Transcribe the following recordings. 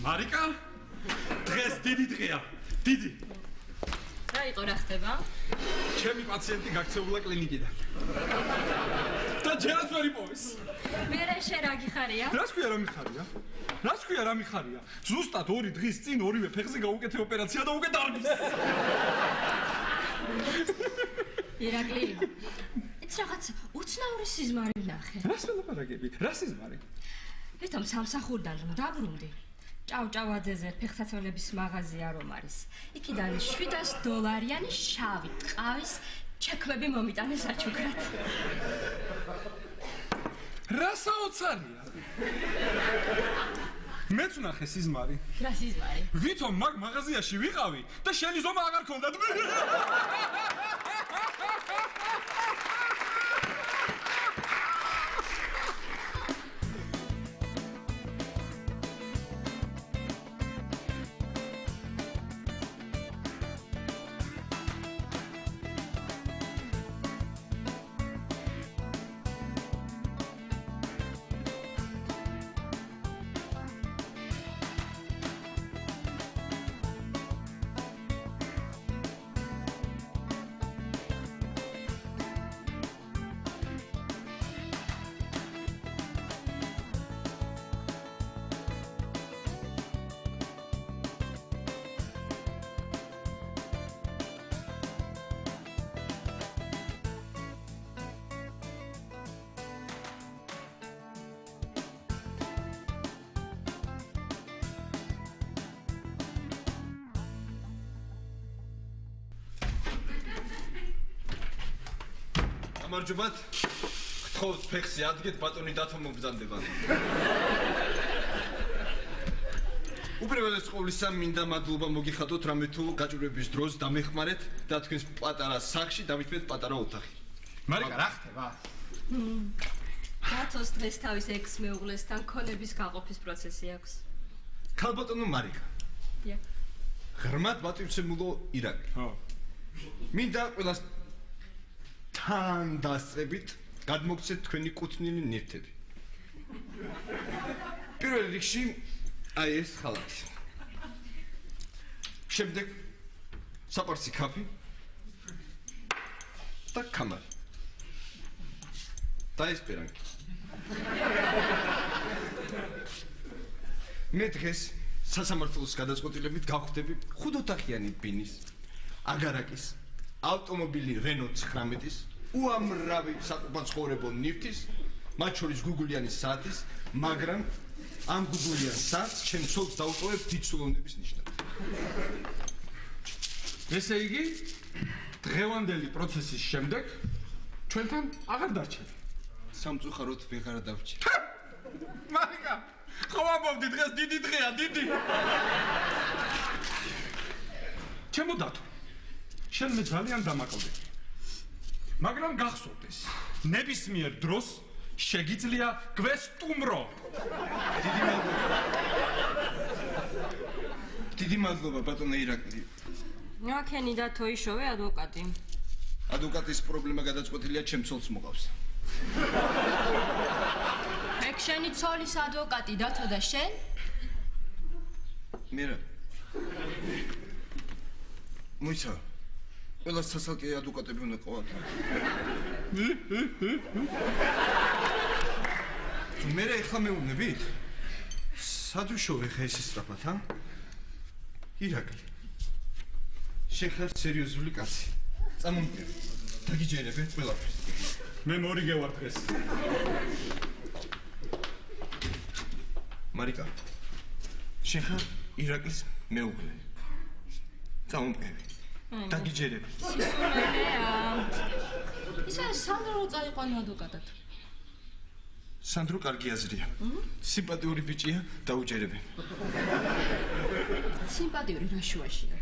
მარიკა დღეს დიდი დღეა დიდი რა იყო რა ხდება? ჩემი პაციენტი გაქცეულა კლინიკიდან და ჯერაც ვერ იპოვის მე შენ რა გიხარია? რას ქვია რა მიხარია ზუსტად 2 დღის წინ ორივე ფეხზე გაუკეთე ოპერაცია და უკვე დარგის ირაკლი ეს რაღაც უცნაური სიზმარი ვნახე რას ველაპარაკები რა სიზმარი ერთამ სამსახურიდან რომ დაბრუნდი ჭავჭავაძეზე ფეხსაცმელების მაღაზია რომ არის იქიდან $700 შავი ყავის ჩექმები მომიტანეს საჩუქრად რა საოცარია მეც ვნახე სიზმარი რა სიზმარი ვითომ მაგ მაღაზიაში ვიყავი და შენი ზომა აღარ ქონდათ გამარჯობათ. გთხოვთ ფეხზე ადგეთ ბატონი დათო მოგზანდება. უპირველეს ყოვლისა მინდა მადლობა მოგიხადოთ რამე თუ გაჭირვების დროს დამეხმარეთ და თქვენს პატარა სახლში დამიშვეთ პატარა ოთახი. მარიკა რა ხდება? დათოს დღეს თავის ექს-მეუღლესთან ქონების გაყოფის პროცესი აქვს. ქალბატონო მარიკა. დიახ. ღრმად მატვიცემულო ირაკლი. ხო. მინდა ყველას თან დასწრებით გადმოგცეთ თქვენი კუთვნილი ნივთები. პირველ რიგში აი ეს ხალათი. შემდეგ საპარსი კაფე და კამარი. და ეს პერანგი. მე დღეს სასამართლოს გადაწყვეტილებით გავხდები 5 ოთახიანი ბინის, აგარაკის, ავტომობილი Renault 19-ის, უამრავი საკუთაცხოვრებო ნივთის, მათ შორის გუგულიანის საათის, მაგრამ ამ გუგულიან საათს ჩემ ცოლს დაუტოვებ დიდსულოვნების ნიშნად. ესე იგი, დღევანდელი პროცესის შემდეგ ჩვენთან აღარ დარჩები. სამწუხაროდ ვეღარ დავრჩი. მარიკა, ხო ამბობდი დღეს დიდი დღეა, დიდი. ჩემო დათო, შენ მე ძალიან დამაკლდი. მაგრამ გახსოვდეს, ნებისმიერ დროს შეგიძლია გვესტუმრო. დიდი მადლობა ბატონო ირაკლი. აქენი დათო იშოვე ადვოკატი. ადვოკატის პრობლემა გადაწყვეტილია ჩემ ცოლს მოყავს. ეგ შენი ცოლის ადვოკატი დათო და შენ? მე რა? მოიცა. ყველა სასალკე ადვოკატები უნდა ყავათ. მე რა ეხლა მეუბნებით? სად ვიშოვე ხა ეს სწრაფად, ჰა? ირაკლი. შენ ხარ სერიოზული კაცი. წამომდები. დაგიჯერებე ყველაფერს. მე მორიგე ვარ დღეს. მარიკა. შენ ხარ ირაკლის მეუღლე. წამომდები. დაგიჯერებე. სისულელეა. ისა სანდრო წაიყვანო ადვოკატად. სანდრო კარგი აზრია. სიმპათიური ბიჭია, დაუჯერებე. სიმპათიური რა შუაშია.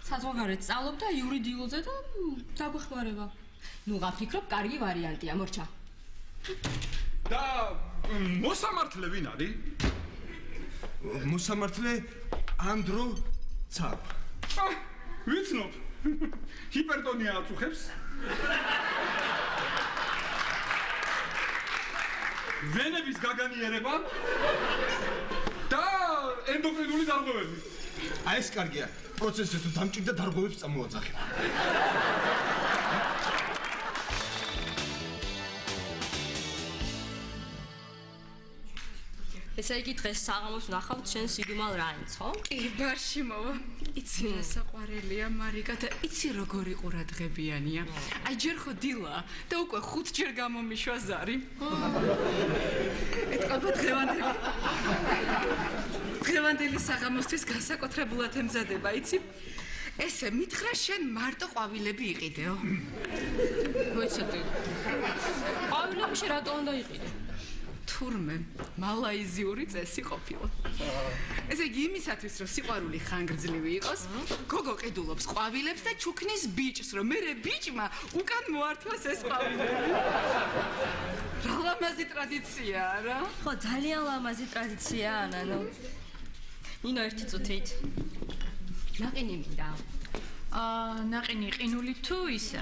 საზღვარგარეთ სწავლობდა იურიდიულზე და დაგვეხმარება. ნუ გაფიქრობ, კარგი ვარიანტია, მორჩა. და მოსამართლე ვინ არის? მოსამართლე ანდრო ცაპ. ვიცნობ. ჰიპერტონია აწუხებს. ვენების გაგანიერება და ენდოკრინული დარღვევები. აი ეს კარგია. პროცესზე თუ დამჭირდა დარღვევებს წამოაძახე. ესე იგი დღეს საღამოს ვნახავთ შენ სიდუმალ რაინც, ხო? კი, ბარში მოვა. იცი რა საყვარელია მარიკა და იცი როგორი ყურადღებიანია. აი ჯერ ხო დილა და უკვე 5 ჯერ გამომიშვა ზარი. ეთქობა დღევანდელი საღამოსთვის განსაკუთრებულად ემზადება, იცი? ესე მითხრა შენ მარტო ყვავილები იყიდეო. მოიცადე. ყვავილები შე რატო უნდა იყიდე? თურმე მალაიზიური წესი ყოფილა. ესე იგი იმისათვის რომ სიყვარული ხანგრძლივი იყოს, გოგო ყიდულობს ყვავილებს და ჩუქნის ბიჭს, რომ მერე ბიჭმა უკან მოართვას ეს ყვავილები. რა ლამაზი ტრადიციაა რა? ხო, ძალიან ლამაზი ტრადიციაა, ნანო. ნინო ერთი წუთით. ნაყინი მინდა. ნაყინი ყინული თუ ისე?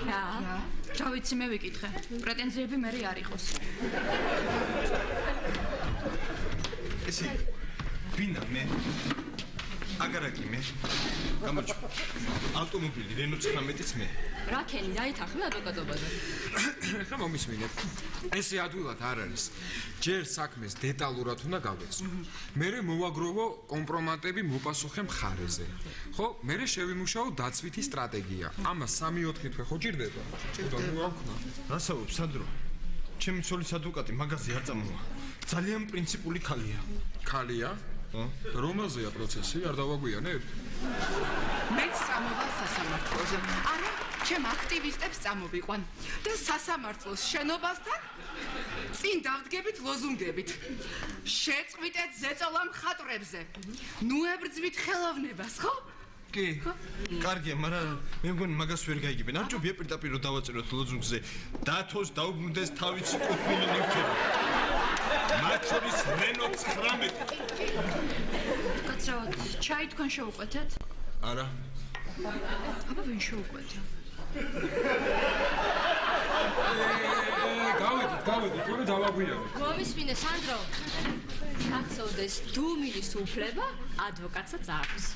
რა? რა ვიცი მე ვიკითხე. პრეტენზიები მე არ იყოს. ესე ბინა მე აგარაკი მე გამოჩ ავტომობილი რენო 19-იც მე რა ქენი დაითანხმე ადვოკატობაზე. ხა მომისმინეთ. ესე ადვილად არ არის. ჯერ საქმეს დეტალურად უნდა გავეცნო. მერე მოვაგროვო კომპრომატები მოპასუხე მხარეზე. ხო, მერე შევიმუშაო დაცვითი სტრატეგია. ამას 3-4 თვე ხო ჭირდება? ჭირდება. რასაუბრობ სანდრო ჩემი ცოლის ადვოკატი მაგაზე არ წამოვა ძალიან პრინციპული ქალია ქალია? რომელზეა პროცესი? არ დავაგვიანებ? მეც წამოვა სასამართლოზე. არა, ჩემ აქტივისტებს წამოვიყვან და სასამართლოს შენობასთან წინ დავდგებით ლოზუნგებით. შეწყვიტეთ ზეწოლა მხატვრებზე. ნუ ებრძვით ხელოვნებას, ხო? კი კარგია მაგრამ მე მგონი მაგას ვერ გაიგებენ არ ჯობია პირდაპირ რომ დავაწეროთ ლოზუნგზე დათოს დაუბრუნდეს თავისი კუთვნილი ნივთები მათ შორის რენო 19 კაცრავად, ჩაი თქვენ შეუყვეთეთ? არა აბა ვინ შეუყვეთა? გავედით, თორე დავაგვიანებ. მომისმინე სანდრო. აქცევდეს დუმილის უფლება ადვოკატსაც აქვს.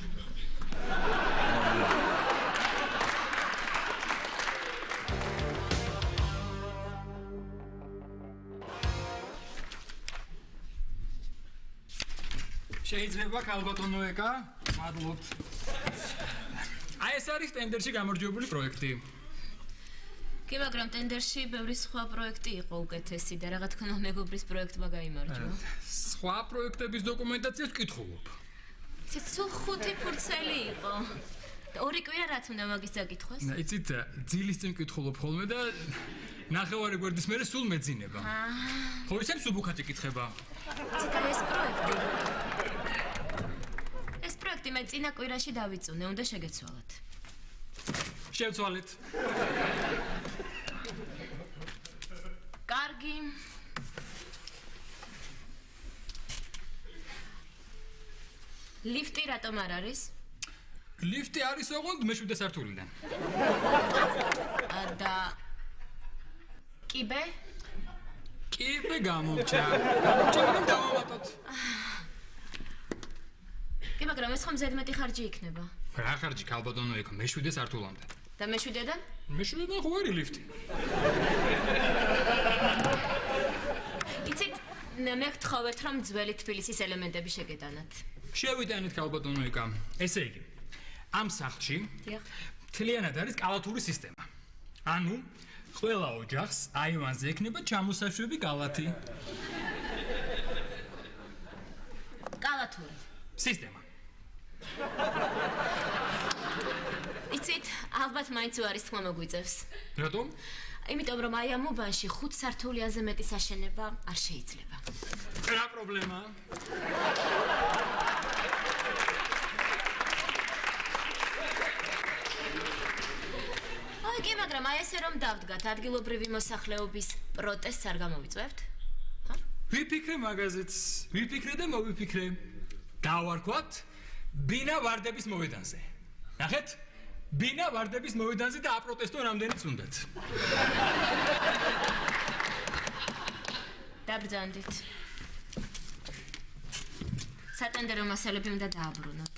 შეიძლება ქალბატონოეკა, მადლობთ. აი ეს არის ტენდერში გამარჯვებული პროექტი. კი, მაგრამ ტენდერში ბევრი სხვა პროექტი იყო უკეთესი და რაღაც თქმა მეგობრის პროექტმა გაიმარჯვა. სხვა პროექტების დოკუმენტაციას ვკითხულობ. ცით სულ 5 ფურცელი იყო. და 2 კვირა რაც უნდა მაგის დაკითხვას? იცით, ძილის წინ ვკითხულობ ხოლმე და ნახევარი გვერდის მერე სულ მეძინება. ხო, ისე მსუბუქად იკითხება. ცით ეს პროექტი მე წინა კვირაში დავიწუნე, უნდა შეგეცვალათ. შევცვალეთ. კარგი. ლიფტი რატომ არ არის? ლიფტი არის ოღონდ მე-7 სართულიდან. და კიბე? კიბე გამომჭა. გამომჭა დავავატოთ. კი, მაგრამ ეს ხომ ზედმეტი ხარჯი იქნება. რა ხარჯი ქალბატონოეკა მე-7 სართულამდე. და მე-7-დან? მე-7-დან ხო არის ლიფტი. იცით, მე გთხოვეთ რომ ძველი თბილისის ელემენტები შეგეტანათ. შევიტანეთ ქალბატონოეკა. ესე იგი, ამ სახლში დიახ. მთლიანად არის კალათური სისტემა. ანუ ყველა ოჯახს აივანზე ექნება ჩამოსაშვები კალათი. კალათური სისტემა. იცით, ალბათ მაინც უარის თქმა მოგვიწევს. რატომ? იმიტომ რომ აი ამ უბანში 5 სართულიაზე მეტი საშენება არ შეიძლება. რა პრობლემაა? აი, კი, მაგრამ აი ესე რომ დავდგათ ადგილობრივი მოსახლეობის პროტესტს არ გამოვიწვევთ? ვიფიქრე მაგაზეც, ვიფიქრე და მოვიფიქრე. დავარქვათ ბინა ვარდების მოედანზე. ნახეთ? ბინა ვარდების მოედანზე და აპროტესტო რამდენიც უნდათ. Dabრძანდით. სატენდერო მასალები უნდა დააბრუნოთ.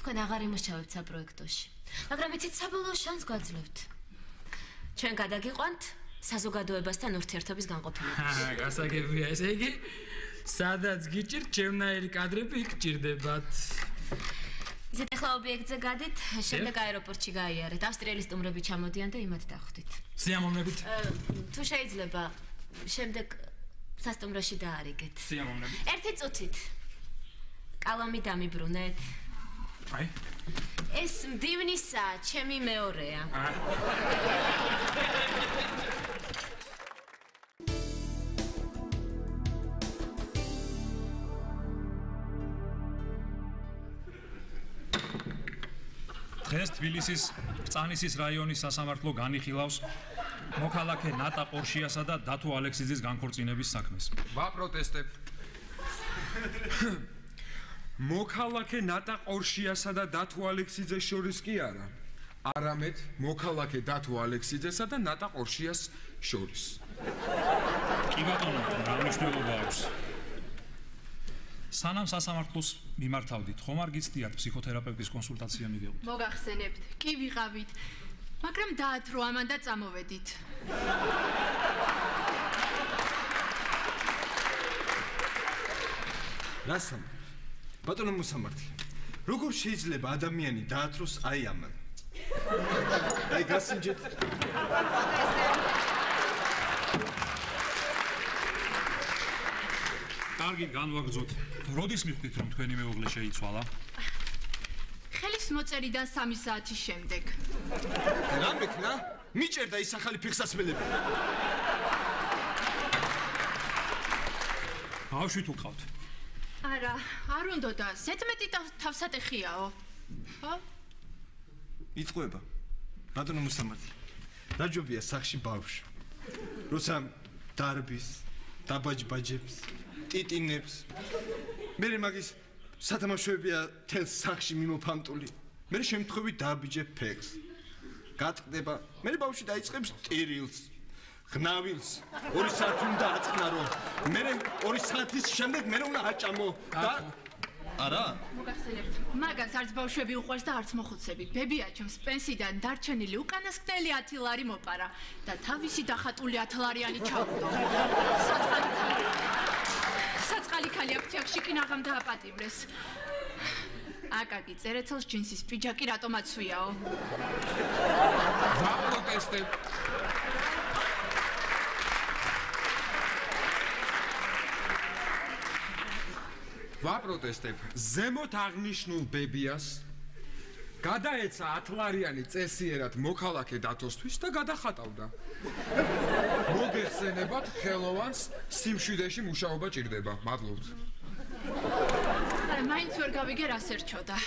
თქვენ აღარ იმუშავებთ საპროექტოში. მაგრამ იცით საბოლოო შანსს გვაძლევთ. ჩვენ გადაგიყვანთ საზოგადოებასთან ურთიერთობის განყოფილებაში. გასაგებია, ესე იგი, სადაც გიჭირთ, ჩემნაირი კადრები იქ ჭირდებათ. იცით, ახლა ობიექტზე გადით, შემდეგ აეროპორტში გაიარეთ. ავსტრიელი სტუმრები ჩამოდიან და იმათ დახვდით. სიამოვნებით. თუ შეიძლება, შემდეგ სასტუმროში დაარიგეთ. სიამოვნებით. ერთი წუთით. კალომი დამიბრუნეთ. აი. ეს მდივნისაა, ჩემი მეორეა. დღეს თბილისის ბრძანისის რაიონის სასამართლო განიხილავს მოქალაქე ნატა ყორშიასა და დათო ალექსიძის განქორწინების საქმეს. ვაპროტესტებ. მოქალაქე ნატა ყორშიასა და დათო ალექსიძეს შორის კი არა, არამედ მოქალაქე დათო ალექსიძესა და ნატა ყორშიას შორის. კი ბატონო, რა მნიშვნელობა აქვს? სანამ სასამართლოს მიმართავდით, ხომ არ გიცდიათ ფსიქოთერაპევტის კონსულტაცია მიგეღოთ? მოგახსენებთ, კი ვიღავით. მაგრამ დაათრო ამან და წამოვედით. რასამ? ბატონო მოსამართლე, როგორ შეიძლება ადამიანი დაათროს აი ამან? აი გასინჯეთ. კარგი, განვაგრძოთ. როდის მიხვდით, რომ თქვენი მეუღლე შეიცვალა? ხელის მოწერიდან 3 საათის შემდეგ. რა მექნა? მიჭერდა ის ახალი ფეხსაცმელები. ბავშვი თუ ყავთ? არა, არ უნდოდა, 11 თავსატეხიაო. ხო? იტყვება. ბატონო მოსამართლე, რა ჯობია სახში ბავშვი. როცა დარბის, დაბაჯბაჯებს, ტიტინებს. მე მაგის სათამაშოებია თელ სახში მიმოფანტული. მე შემთხვევით დააბიჯებ ფეხს. გატყდება. მე ბავშვი დაიწყებს ტირილს, ღნავილს. 2 საათი უნდა აწყნარო. მე 2 საათის შემდეგ მე უნდა აჭამო. და არა? მოგახსენებთ, მაგას არც ბავშვები უყვარს და არც მოხუცები. ბებია ჩემს პენსიიდან დარჩენილი უკანასკნელი 10 ლარი მოპარა და თავისი დახატული 10 ლარიანი ჩაუდო. საწყალი ქალი აფთიაქში კი ნაღამ დააპატიმრეს. აკაკი წერეთელს ჯინსის პიჯაკი რატომ აცვიაო? ვაპროტესტებ. ვაპროტესტებ. ზემოთ აღნიშნულ ბებიას გადაეცა 10 ლარიანი წესიერად მოქალაქე დათოსთვის და გადახატავდა. მოგეხსენებათ, ხელოვანს სიმშვიდეში მუშაობა ჭირდება. მადლობთ. მაინც ვერ გავიგე რა სერჩოდა.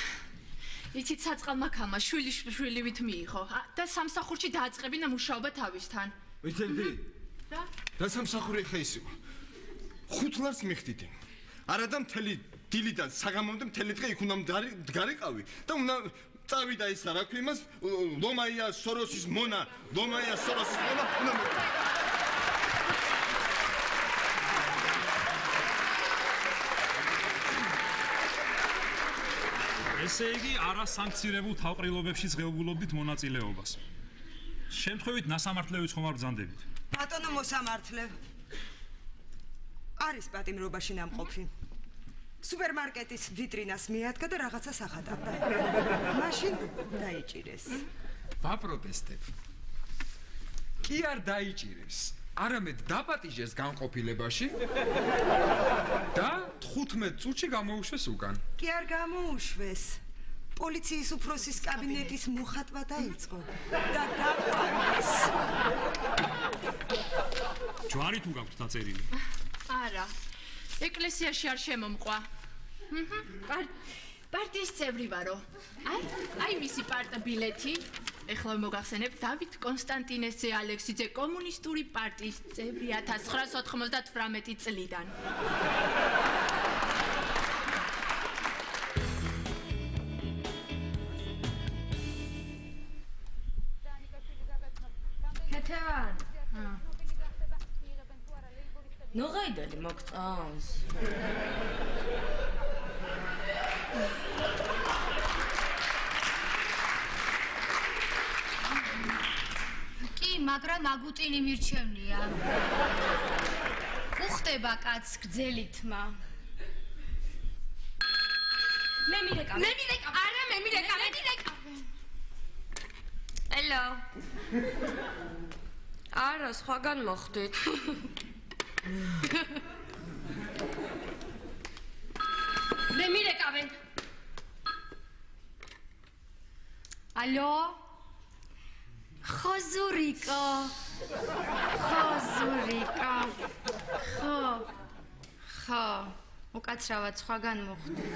იცით, საწყალმა ქალმა შვილივით მიიღო და სამსახურში დააწყებინა მუშაობა თავისთან. ვიცოდი? რა? რა სამსახური ხა ის იყო? 5 ლარს მიხდიდი. არა და მთელი დილიდან საღამომდე მთელი დღე იქ უნდა მდგარიყავი და უნდა წავიდა ის რა ქვია იმას ლომაია სოროსის მონა ესე იგი, არასანქცირებულ თავყრილობებშიც ღებულობდით მონაწილეობას. შემთხვევით ნასამართლეებს ხომ არ ბრძანდებით? ბატონო მოსამართლე. არის პატიმრობაში ნამყოფი. სუპერმარკეტის ვიტრინას მიადგა და რაღაცას ახატავდა. მაშინ დაიჭირეს. ვაპროტესტებ. კი არ დაიჭირეს. არამედ დაპატიჟეს განყოფილებაში და 15 წუთში გამოუშვეს უკან. კი არ გამოუშვეს. პოლიციის უფროსის კაბინეტის მოხატვა დაიწყო და დაყვანეს. ჯვარი თუ გაქვთ დაწერილი? არა. ეკლესიაში არ შემომყვა. პარტიის წევრი ვარო. აი მისი პარტბილეთი. ეხლა მოგახსენებ, დავით კონსტანტინესძე ალექსიძე კომუნისტური პარტიის წევრი 1998 წლიდან. ნოღაიდელი მოგწონს. კი, მაგრამ აგუტინი მირჩევნია. უხდება კაცს გძელითმა. მე მირეკავ. არა, მე მირეკავ. ელო. არა, სხვაგან მოხდით. მე მირეკავენ. ალო? ხოზურიკო. ხო. უკაცრავად სხვაგან მოხდით.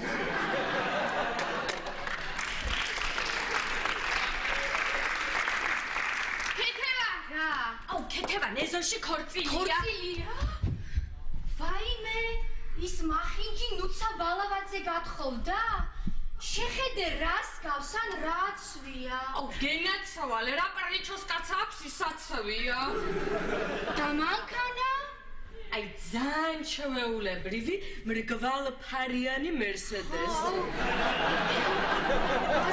აუ, ქეთევან ეზოში ქორწილია. ვაიმე, ის მახინჯი ნუცა ბალავაძე გათხოვდა? შეხედე რას გავს ან რა აცვია? აუ, გენაცვალე, რა პარლიჩოს კაც აქვს ის აცვია. და მანქანა? აი, ძალიან ჩვეულებრივი, მრგვალფარიანი მერსედესი.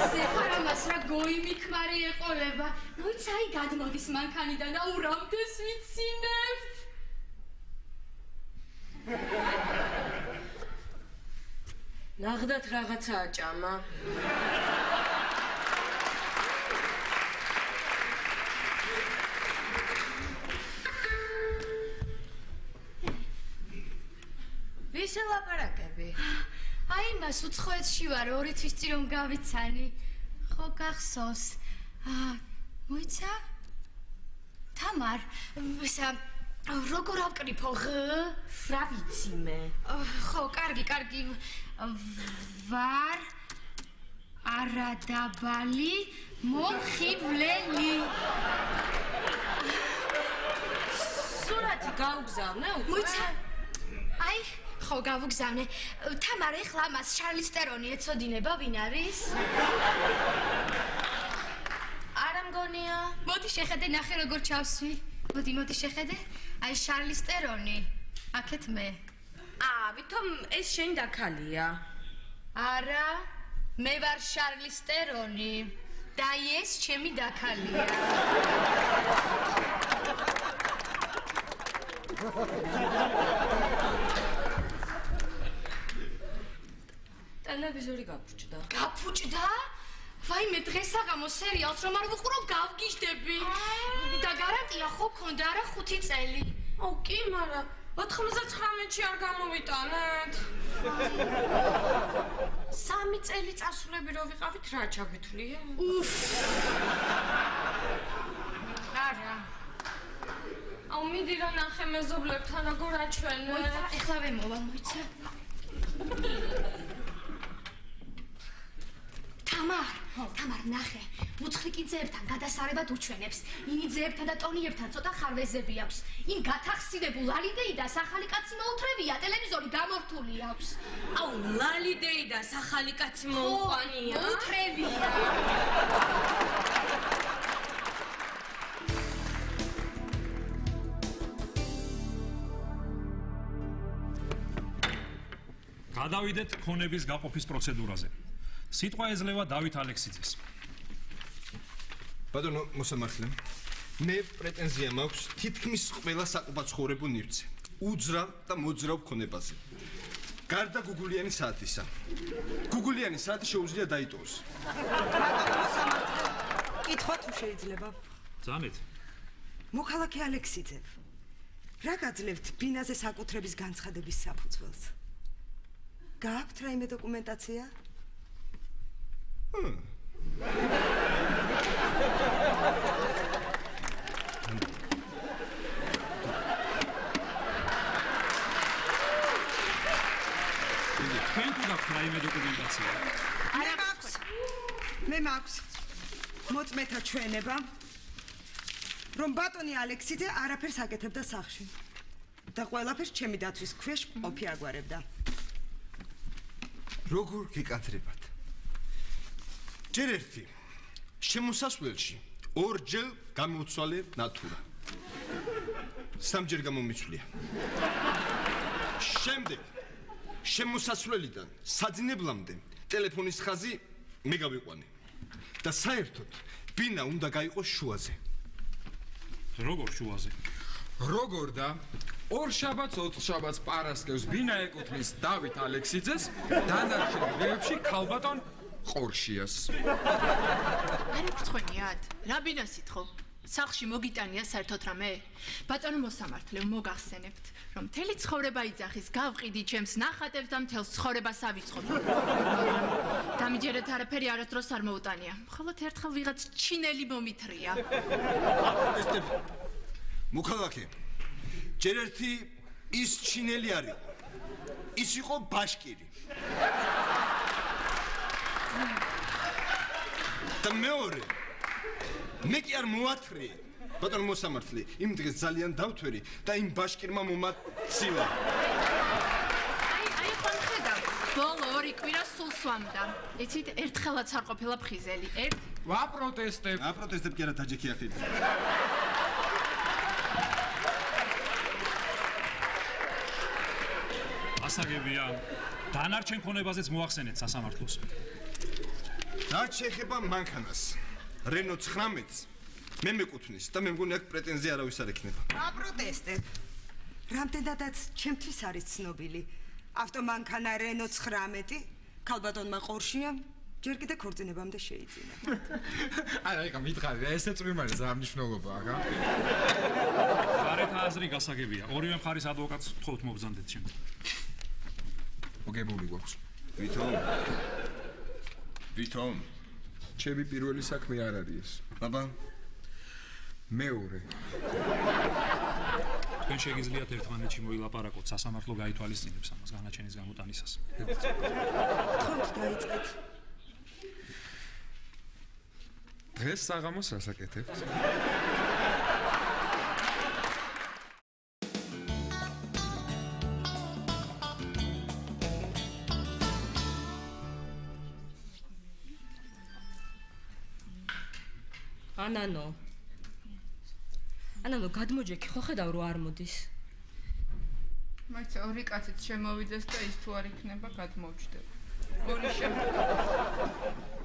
ასე ხარ ამას რა გოიმიქმარი ეყოლება. მოიცა აი გადმოდის მანქანიდან, აუ რამდენს ვიცინებთ. ნახდათ რაღაცა აჭამა. ვისი ლაპარაკები? აი მას უცხოეთში ვარ 2 თვის წინ რომ გავიცანი. ხო გახსოვს. მოიცა? თამარ, ისა როგორ ავკრიფო ღ? რა ვიცი მე? ხო, კარგი. ვარ არადაბალი მომხიბლელი. სურათი გაუგზავნე უკვე? მოიცა? აი, ხო გავუგზავნე. თამარ ეხლა მას შარლის ტერონი ეცოდინება ვინ არის? არა მგონია. მოდი შეხედე ნახე როგორ ჩავსვი. მოდი შეხედე. აი შარლის ტერონი. აქეთ მე. ვითომ ეს შენი დაქალია. არა, მე ვარ შარლის ტერონი. და ეს ჩემი დაქალია. ტელევიზორი გაფუჭდა. გაფუჭდა? ვაიმე დღეს აღამო სერიალს რომ არ ვუყურო გავგიჟდები. და გარანტია ხო ქონდა არა 5 წელი. აუ კი, მაგრამ 99-ში არ გამოვიტანეთ. 3 წელი წასულები რო ვიყავით, რა ჩაგვითვლია? არა. აუ მიდი რა ნახე მეზობლებთან როგორ აჩვენე. ეხლავე მოვა, მოიცა. თამარ, ნახე. მუცხრიკიძეებთან გადასარევად უჩვენებს. ინიძეებთან და ტონიებთან ცოტა ხარვეზები აქვს. იმ გათახსინებულ ლალიდეიდას ახალი კაცი მოუთრევია, ტელევიზორი გამორთული აქვს. აუ, ლალიდეიდას ახალი კაცი მოუყვანია? მოუთრევია. გადავიდეთ ქონების გაყოფის პროცედურაზე. სიტყვა ეძლევა დავით ალექსიძეს. ბატონო მოსამართლე, მე პრეტენზია მაქვს თითქმის ყველა საკუბაცხოვრებო ნივთზე. უძრავ და მოძრავ ქონებაზე. გარდა გუგულიანი საათისა. გუგულიანი საათი შეუძლია დაიტოვოს. კითხვა თუ შეიძლება. ძანეთ. მოქალაქე ალექსიძე. რა გაძლევთ ბინაზე საკუთრების განცხადების საფუძველს? გააქვთ რაიმე დოკუმენტაცია? თქვენ თუ გაქვთ რაიმე დოკუმენტაცია? მე მაქვს. მოწმეთა ჩვენება, რომ ბატონი ალექსიძე არაფერს აკეთებდა სახლში და ყველაფერს ჩემი დაცვის ქვეშ ყოფი აგვარებდა. როგორ გიკადრებათ? ჯერ ერთი შემოსასვლელში ორჯერ გამოცვალე ნათურა. სამჯერ გამომიცვლია. შემდეგ შემოსასვლელიდან საძინებლამდე ტელეფონის ხაზი მე გავიყვანე და საერთოდ ბინა უნდა გაიყოს შუაზე. როგორ შუაზე? როგორ და ორ შაბათს, ოთხ შაბათს პარასკევს ბინა ეკუთვნის დავით ალექსიძეს, დანარჩენ დღეებში ქალბატონ ყორშიას. არა გწყვეტიათ, რა ბინას ითხოვ? სახლში მოგიტანია საერთოდ რამე? ბატონო მოსამართლე, მოგახსენებთ, რომ მთელი ცხოვრება იძახის, გავყიდი ჩემს ნახატებს და მთელს ცხოვრებას ავიწყობ. დამიჯერეთ არაფერი არასდროს არ მოუტანია. მხოლოდ ერთხელ ვიღაც ჩინელი მომითრია. მოქალაქე, ჯერ ერთი ის ჩინელი არის. ის იყო ბაშკირი. და მეორე მე კი არ მოათრე. ბატონო მოსამართლე, იმ დღეს ძალიან დავთვერი და იმ ბაშკირმა მომაცილა. აი ხომ ხედავ, ბოლო ორი კვირა სულ სვამდა. იცით, ერთხელაც არ ყოფილა ფხიზელი. ვაპროტესტებ. აპროტესტებ კი არა დაჯექი ახლა. ასაგებია. დანარჩენ ქონებაზეც მოახსენეთ სასამართლოს. რაც შეეხება მანქანას, რენო 19-ს მე მეკუთვნის და მე მგონი აქ პრეტენზია არავის არ ექნება. აპროტესტებ. რამდენადაც ჩემთვის არის ცნობილი. ავტომანქანა რენო 19 ქალბატონმა ყორშიამ ჯერ კიდე ქორწინებამდე შეიძინა. არა, ეხა მითხარი, ესე წვიმარი რა მნიშვნელობა აქვს, ა? გარეთ აზრი გასაგებია. ორივე მხარის ადვოკატს თხოვთ მობრძანდეთ შემდეგ. მოგებული გვაქვს. ვითომ? ჩემი პირველი საქმე არ არის ეს. ბაბა, მეორე. თქვენ შეგიძლიათ ერთმანეთში მოილაპარაკოთ, სასამართლო გაითვალისწინებს ამას განაჩენის გამოტანისას. თქონთ დაიწყეთ. დღეს საღამოს ასაკეთებთ. ანანო, გადმოჯექი, ხო ხედავ რომ არ მოდის. მაიცა ორი კაციც შემოვიდეს და ის თუ არ იქნება, გადმოვჭდება. ორი შემოვიდეს.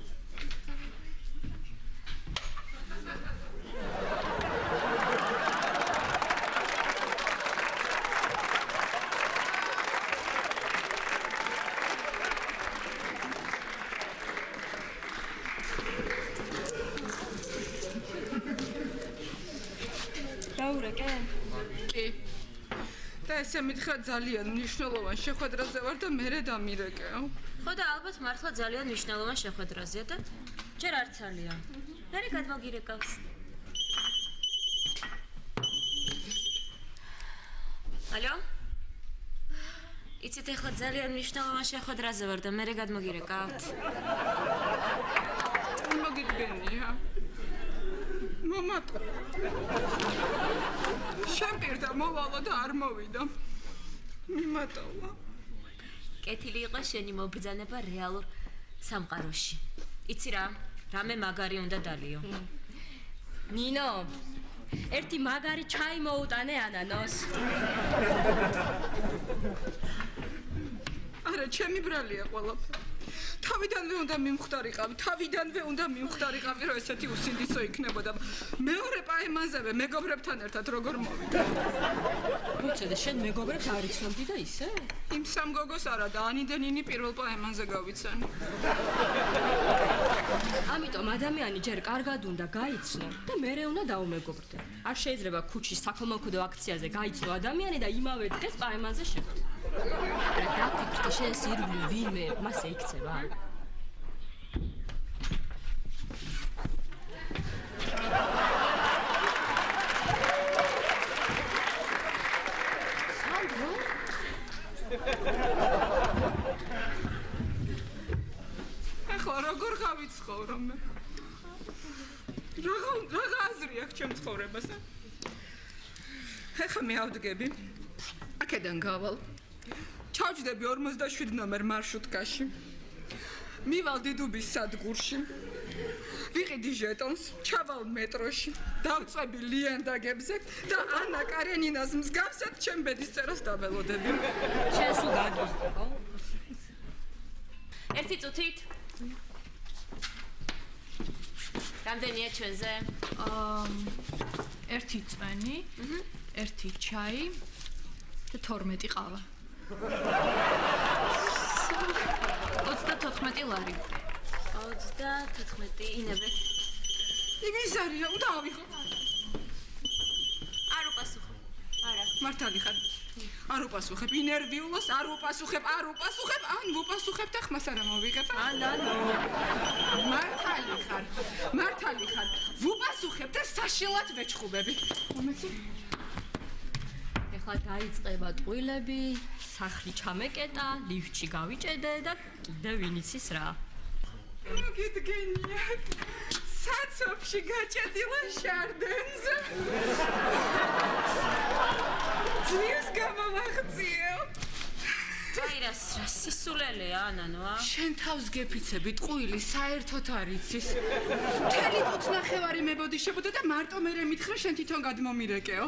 კი. და ესე მითხრა ძალიან მნიშვნელოვან შეხვედრაზე ვარ და მერე დამირეკეო. ხო და ალბათ მართლა ძალიან მნიშვნელოვან შეხვედრაზეა და ჯერ არც ალია. მერე გადმოგირეკავს. ალო? იცით ახლა ძალიან მნიშვნელოვან შეხვედრაზე ვარ და მერე გადმოგირეკავთ. მოგიდგენია. მომატა. შემპირდა მოვალო და არ მოვიდა. მიმატოვა. კეთილი იყო შენი მობრძანება რეალურ სამყაროში. იცი რა, რამე მაგარი უნდა დალიო. ნინო, ერთი მაგარი ჩაი მოუტანე ანანოს. არა, ჩემი ბრალია ყველაფერი. თავიდანვე უნდა მიმხვდარიყავი, რომ ესეთი უსინდისო იქნებოდა. მეორე პაემანზევე მეგობრებთან ერთად როგორ მოვიდა. მოიცადე, შენ მეგობრებს არ იცნობდი და ისე? იმ სამ გოგოს არა და ანიდენინი პირველ პაემანზე გავიცანი. ამიტომ ადამიანი ჯერ კარგად უნდა გაიცნო და მერე უნდა დაუმეგობრდე. არ შეიძლება ქუჩის საქველმოქმედო აქციაზე გაიცნო ადამიანი და იმავე დღეს პაემანზე შეხვდე. რა დაფიქრდი შენ სირბლი ვინმე მასე იქცება? ახლა როგორ გავიცხოვრო მე? რა აზრი აქვს ჩემ ცხოვრებაზე? ახლა მე ავდგები. აქედან გავალ. ჩავჯდები 47 ნომერ მარშრუტკაში. მივალ დიდუბის სადგურში. ვიყიდი ჟეტონს, ჩავალ მეტროში, დავწვევი ლიანდაგებზე და ანა კარენინას მსგავსად ჩემ ბედის წერას დაველოდები. შენ სულ გაგიხდა, ხო? ერთი წუთით. რამდენია ჩვენზე? ერთი წვენი, ერთი ჩაი და 12 ყავა. 34 ლარი. 34 ინებეთ. იმის არია, უნდა ავიღო. არ უპასუხო. არა. მართალი ხარ. არ უპასუხებ ინერვიულოს, არ უპასუხებ, ან ვუპასუხებ და ხმას არ მოვიღებ. მართალი ხარ. ვუპასუხებ და საშილად ვეჩხუბები. მომეცი? ეხლა დაიწყება ტყუილები, სახლი ჩამეკეტა, ლიფტში გავიჭედე და კიდევ ვინ იცის რა. მოგიდგენიათ. საცობში გაჭედილა შარდენზე. ძიეს გამოვაღწიო. აი რა სისულელეა ანანოა. შენ თავს გეფიცები ტყუილი საერთოდ არ იცის. მთელი წუთი ნახევარი მებოდიშებოდა და მარტო მერე მითხრა შენ თვითონ გადმომირეკეო.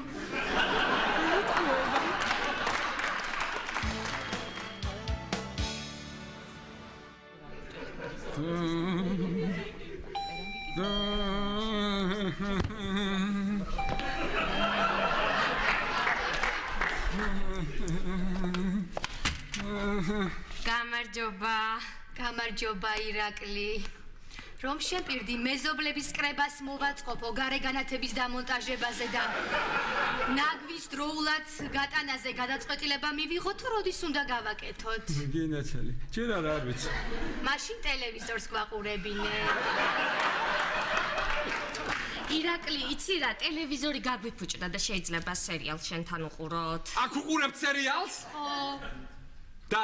გამარჯობა ირაკლი. რომ შეპირდი მეზობლების კრებას მოვაწყობო გარეგანათების დამონტაჟებაზე და ნაგვის დროულად გატანაზე გადაწყვეტილება მივიღო თუ როდის უნდა გავაკეთოთ? გინაცელი. ჯერ არ ვიცი. მაშინ ტელევიზორს გვაყურებინე. ირაკლი, იცი რა, ტელევიზორი გაგვიფუჭდა და შეიძლება სერიალს შენთან უყუროთ. აქ უყურებთ სერიალს? ხო. და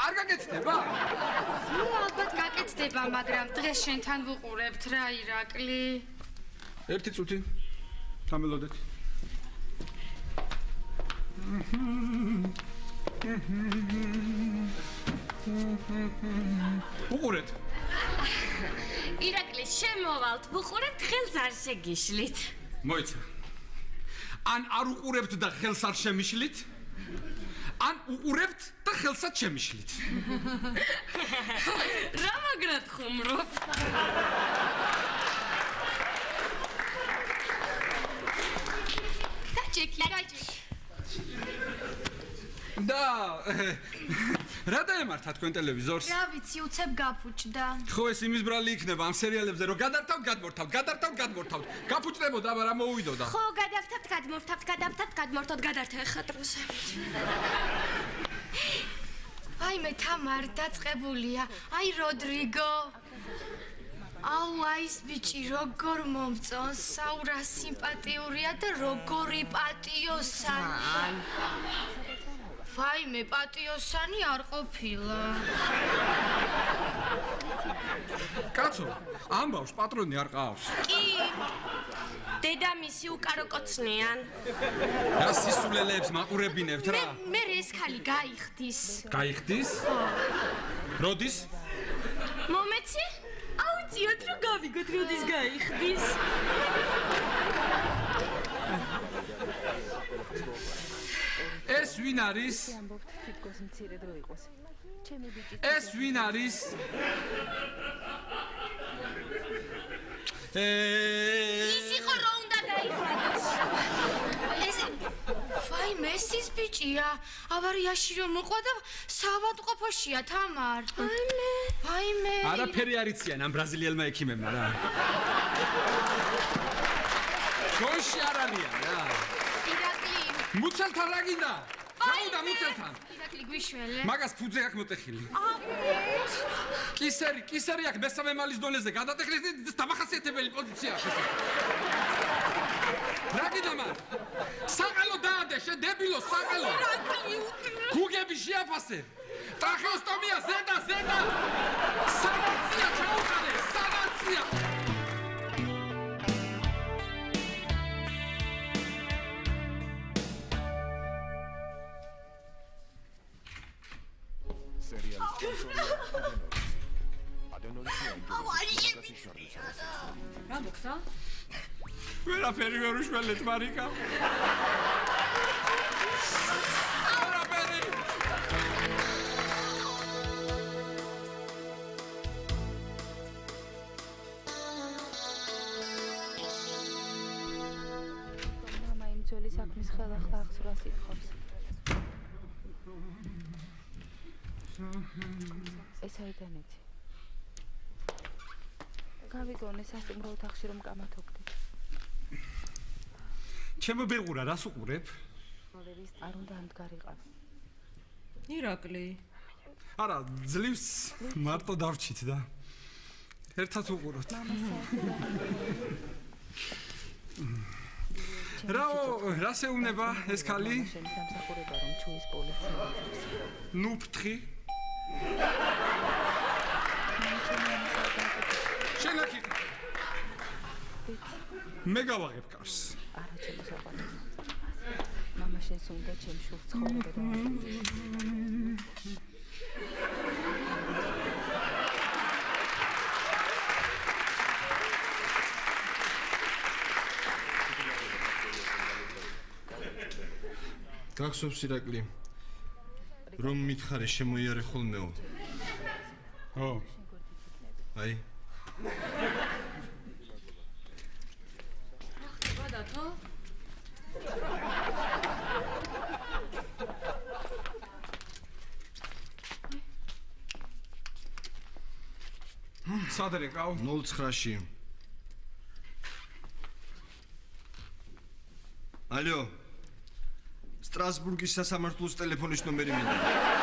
არ გაკეთდება? ნუ ალბათ გაკეთდება, მაგრამ დღეს შენთან ვუყურებთ რა ირაკლი. ერთი წუთი. გამელოდეთ. უყურეთ. ირაკლი, შემოვალთ, ვუყურებთ, ხელს არ შეგიშლით. მოიცა. ან არ უყურებთ და ხელს არ შემიშლით? ან უყურებთ და ხელსაც შემიშლით. რა მაგრად ხუმრობ? გაჭექი. და რა დაემართა თქვენ ტელევიზორს? რა ვიცი, უცებ გაფუჭდა. ხო ეს იმის ბრალი იქნება ამ სერიალებზე რომ გადართავთ, გადმორთავთ. გაფუჭდებოდა, აბა რა მოუვიდოდა? ხო, გადავთავთ, გადმორთავთ, გადართა ხა დროზე. აი მე თამარ დაწყებულია. აი როდრიგო. აუ აი ეს ბიჭი როგორ მომწონს, საურა სიმპათიურია და როგორი პატიოსანი. ვაიმე, პატიოსანი არ ყოფილა. კაცო, ამბავს პატრონი არ ყავს. კი. დედამისი უკარო კოცნიან. რა სისულელეებს მაყურებინებთ რა? მე ეს ხალი გაიხდის. გაიხდის? როდის? მომეცი? აუციოთ რომ გავიგოთ როდის გაიხდის. ეს ვინ არის? ეს ვინ არის? ის იყო რომ უნდა გაიხადოს. ეს ვაიმე, ეს ბიჭია. ავარიაში რომ მოყვა და საავადმყოფოშია თამარ. ვაიმე. არაფერი არ იციან ამ ბრაზილიელმა ექიმებმა რა. შოში არ არიან რა. ირაკლი. მუცელთან რა გინდა? რა უნდა მუცელთან? ირაკლი გვიშველე. მაგას ფუძე აქვს მოტეხილი. კისერი აქვს მესამე მალის დონეზე გადატეხილი დამახასიათებელი პოზიცია აქვს. რა გინდა მან? საყელო დაადე, შე დებილო, საყელო. გუგები შეაფასე. ტრახეოსტომია ზედა. სანაცია ჩაუყარე, სანაცია. რა მოხდა? ვერაფერი ვერ უშველეთ, მარიკა. მამა იმ ძველი საქმის ხელახლა აღსურას ითხოვს. ეს აიდან იცი. გავიგონე სასტუმრო ოთახში რომ კამათობდით. ჩემო ბეღურა, რას უყურებ? არ უნდა ამდგარიყავ. ირაკლი. არა, ძლივს მარტო დავრჩით და ერთად უყუროთ. რა შეუნება ეს ქალი? შემსახურება რომ ჩუის პოლიცია. ნუ ფთხი. შენაკი. მე გავაღებ კარს. არა ჩემო საყვარელი. მამა შენს უნდა ჩემ შულს ცხოვრება და გახსოვს ირაკლი რომ მითხარი შემოიარე ხოლმეო ო აი ხდება დათო? სადერე ყავ 09-ში ალო სტრასბურგის სასამართლოს ტელეფონის ნომერი მინდა